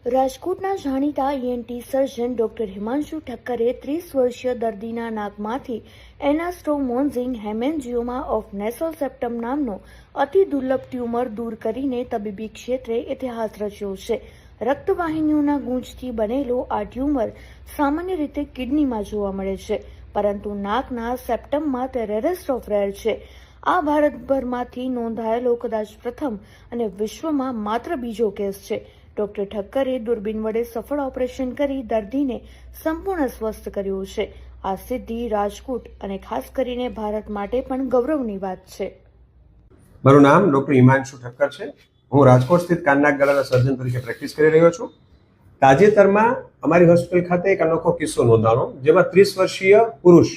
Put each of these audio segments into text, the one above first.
રાજકોટના જાણીતા ENT surgeon doctor Himanshu ઠક્કરે 30 વર્ષીય દર્દીના નાકમાંથી એનાસ્ટોમોઝિંગ હેમેન્જિયોમા ઓફ નેસલ સેપ્ટમ નામનો અતિ દુર્લભ ટ્યુમર દૂર કરીને તબીબી ક્ષેત્રે ઇતિહાસ રચ્યો છે. રક્તવાહિનીઓના ગૂંચથી બનેલો આ ટ્યુમર સામાન્ય રીતે કિડનીમાં જોવા મળે છે, પરંતુ નાકના સેપ્ટમમાં તે રેરેસ્ટ ઓફ રેર છે. આ ભારતભરમાંથી નોંધાયેલો કદાચ પ્રથમ અને વિશ્વમાં માત્ર બીજો કેસ છે. ડોક્ટર ઠક્કરે દૂરબીન વડે સફળ ઓપરેશન કરી દર્દીને સંપૂર્ણ સ્વસ્થ કર્યો છે. આ સિદ્ધિ રાજકોટ અને ખાસ કરીને ભારત માટે પણ ગૌરવની વાત છે. મારું નામ ડોક્ટર હિમાંશુ ઠક્કર છે. હું રાજકોટ સ્થિત કાનનાક ગળાના સર્જન તરીકે પ્રેક્ટિસ કરી રહ્યો છું. તાજેતરમાં અમારી હોસ્પિટલ ખાતે એક અનોખો કિસ્સો નોંધાણો, જેમાં 30 વર્ષીય પુરુષ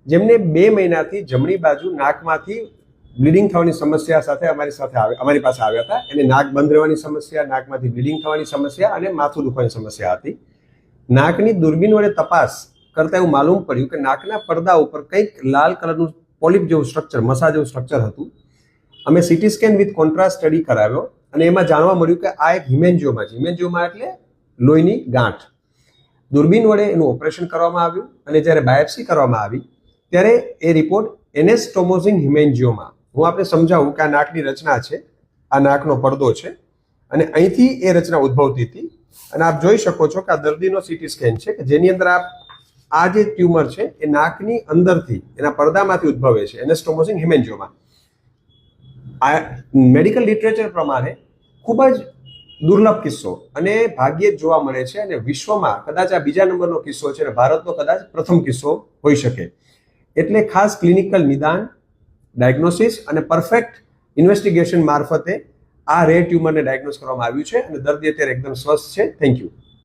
જેમને 2 મહિનાથી જમણી બાજુ નાકમાંથી બ્લીડિંગ થવાની સમસ્યા સાથે અમારી પાસે આવ્યા હતા. એને નાક બંધ રહેવાની સમસ્યા, નાકમાંથી બ્લીડિંગ થવાની સમસ્યા અને માથું દુખવાની સમસ્યા હતી. નાકની દૂરબીન વડે તપાસ કરતા એવું માલુમ પડ્યું કે નાકના પડદા ઉપર કંઈક લાલ કલરનું પોલિપ જેવું સ્ટ્રક્ચર, મસા જેવું સ્ટ્રક્ચર હતું. અમે CT scan with contrast study કરાવ્યો અને એમાં જાણવા મળ્યું કે આ એક હિમેન્જિયોમા છે. હિમેન્જિયોમા એટલે લોહીની ગાંઠ. દૂરબીન વડે એનું ઓપરેશન કરવામાં આવ્યું અને જ્યારે બાયોપ્સી કરવામાં આવી ત્યારે એ રિપોર્ટ એનાસ્ટોમોઝિંગ હિમેન્જિયોમા. હું આપને સમજાવું કે આ નાકની રચના છે, આ નાકનો પડદો છે અને અહીંથી એ રચના ઉદ્ભવતી હતી. અને આપ જોઈ શકો છો કે આ દર્દીનો સીટી સ્કેન છે કે જેની અંદર આ જે ટ્યુમર છે એ નાકની અંદરથી એના પડદામાંથી ઉદ્ભવે છે, એનાસ્ટોમોઝિંગ હિમેન્જિયોમા. આ મેડિકલ લિટરેચર પ્રમાણે ખૂબ જ દુર્લભ કિસ્સો અને ભાગ્યે જ જોવા મળે છે અને વિશ્વમાં કદાચ આ બીજા નંબરનો કિસ્સો છે અને ભારતનો કદાચ પ્રથમ કિસ્સો હોઈ શકે. એટલે ખાસ ક્લિનિકલ નિદાન, ડાયગ્નોસિસ અને પરફેક્ટ ઇન્વેસ્ટિગેશન મારફતે આ રેર ટ્યુમરને ડાયગ્નોસ કરવામાં આવ્યું છે અને દર્દી અત્યારે એકદમ સ્વસ્થ છે. Thank you.